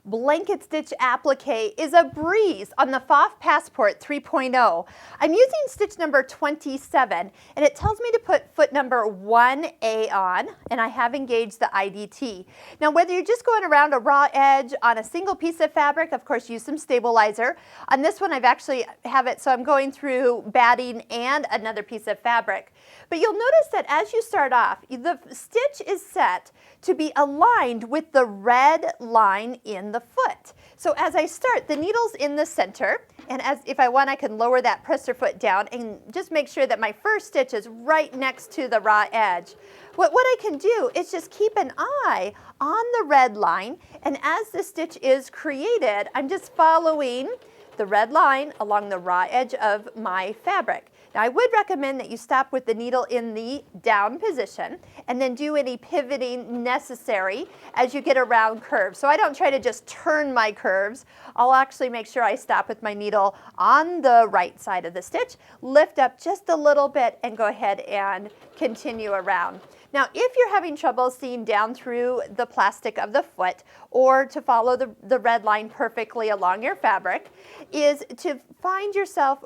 blanket stitch applique is a breeze on the Pfaff Passport 3.0. I'm using stitch number 27, and it tells me to put foot number 1A on, and I have engaged the IDT. Now, whether you're just going around a raw edge on a single piece of fabric, of course, use some stabilizer. On this one, I've actually have it so I'm going through batting and another piece of fabric. But you'll notice that as you start off, the stitch is set to be aligned with the red line in the foot. So as I start, the needle's in the center, and if I want, I can lower that presser foot down and just make sure that my first stitch is right next to the raw edge. What I can do is just keep an eye on the red line, and as the stitch is created, I'm just following the red line along the raw edge of my fabric. Now, I would recommend that you stop with the needle in the down position and then do any pivoting necessary as you get around curves. So I don't try to just turn my curves. I'll actually make sure I stop with my needle on the right side of the stitch, lift up just a little bit, and go ahead and continue around. Now, if you're having trouble seeing down through the plastic of the foot or to follow the red line perfectly along your fabric, is to find yourself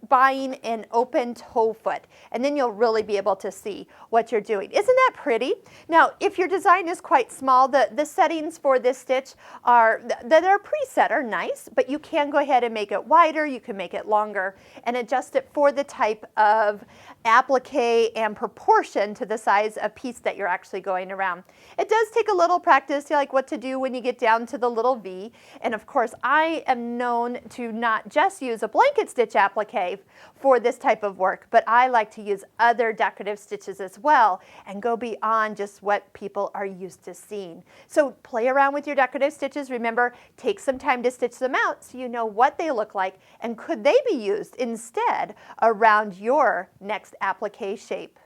buying an open toe foot, and then you'll really be able to see what you're doing. Isn't that pretty? Now, if your design is quite small, the settings for this stitch that are preset are nice, but you can go ahead and make it wider, you can make it longer, and adjust it for the type of applique and proportion to the size of piece that you're actually going around. It does take a little practice, like what to do when you get down to the little V, and of course, I am known to not just use a blanket stitch applique for this type of work, but I like to use other decorative stitches as well and go beyond just what people are used to seeing. So play around with your decorative stitches. Remember, take some time to stitch them out so you know what they look like and could they be used instead around your next applique shape.